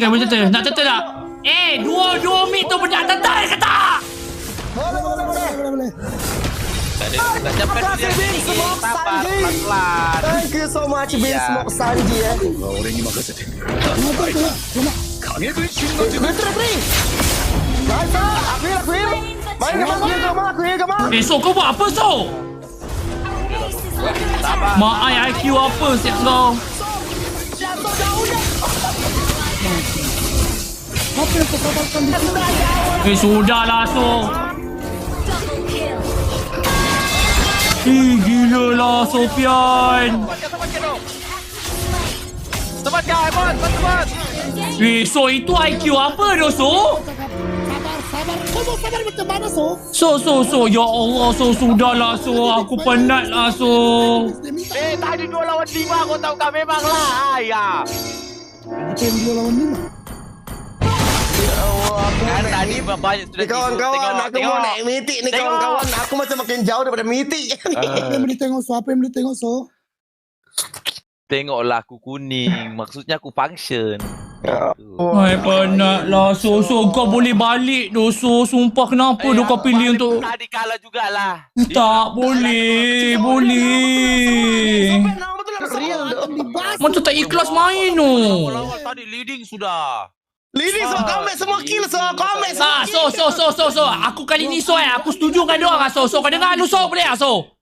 boleh turtle. Nak turtle tak? Dua mid tu benda turtle ke tak? Boleh. Tak dapat dia ni. Sabar, pelan-pelan. Thank you so much, Bin Smoke Sanji. 俺に任せて Kena. 影分身の術 Betul, Bri. Nice, aku heal. Main ke mak. So kau buat apa so? Sabar. Mak ai IQ apa siap kau? Apa yang kau sabarkan di sini? Sudahlah so. Gila lah Sofian. Cepat kau, Ebon. Cepat. So itu IQ apa dah so? Sabar. Kau mau sabar macam mana, So? So, ya Allah, so sudahlah so, aku penat lah so. Tadi 2 lawan 5 kau tahu kan memanglah. Ya. Bukan 2 lawan 5. Kan tadi banyak sudah Ni kawan-kawan, aku mau naik mitik ni kawan-kawan. Aku macam makin jauh daripada mitik. Apa yang boleh tengok, So? Apa yang boleh tengok, So? Tengoklah aku kuning. Maksudnya aku function. Hai penat lah so, kau boleh balik tu so. Sumpah kenapa tu kau pilih untuk... Tadi kalah jugalah. Tak boleh. Real tu. Macam tak ikhlas main tu. Awal-awal tadi leading sudah. Lini so, kau ambil semua kill so. Kau ambil semua kill. So. Aku kali ni so aku setuju dengan dia orang so. Kau dengar lu so boleh tak so?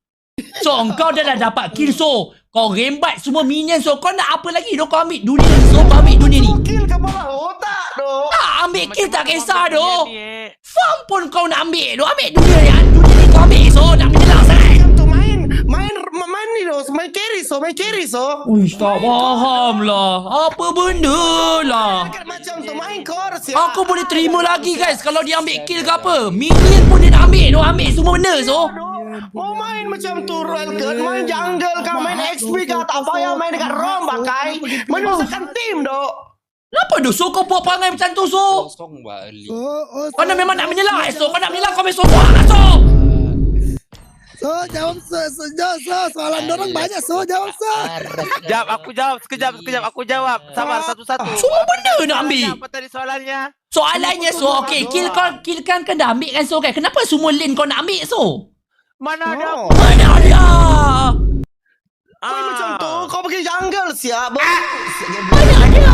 So engkau dah dapat kill so. Kau rembat semua minion so. Kau nak apa lagi? Kau ambil dunia ni so. Kau ambil dunia ni. Kill ke bawah otak tu. Ambil kill tak kisah tu. Farm pun kau nak ambil tu. Ambil dunia ni. Dunia ni kau ambil so. Nak menyelang sangat. Macam tu main ni tu. Main carry so. Uish tak faham lah. Apa benda lah. Macam tu main course ya. Aku boleh terima lagi guys. Kalau dia ambil kill ke apa. Minion pun dia nak ambil tu. Ambil semua benda so. Mau main macam tu Royal Guard, main jungle kah, main XP kah, tak payah main dekat ROM pakai. Menyusahkan tim dok. Kenapa tu so kau buat perangai macam tu so? Kosong balik. Kau nak memang nak menyelang so. Kau nak menyelang kau ambil sombong lah so. So, jawab, So. Soalan dorang banyak, So. Jawab, So. Jawab, aku jawab. Sekejap. Aku jawab. Sabar satu-satu. Semua benda nak ambil. Apa tadi soalannya? Soalannya so, okay, kill kan dah ambil kan so kan. Kenapa semua lane kau nak ambil so? Mana ada? Mana dia? Main macam tu, kau pergi jungle siap. Mana dia?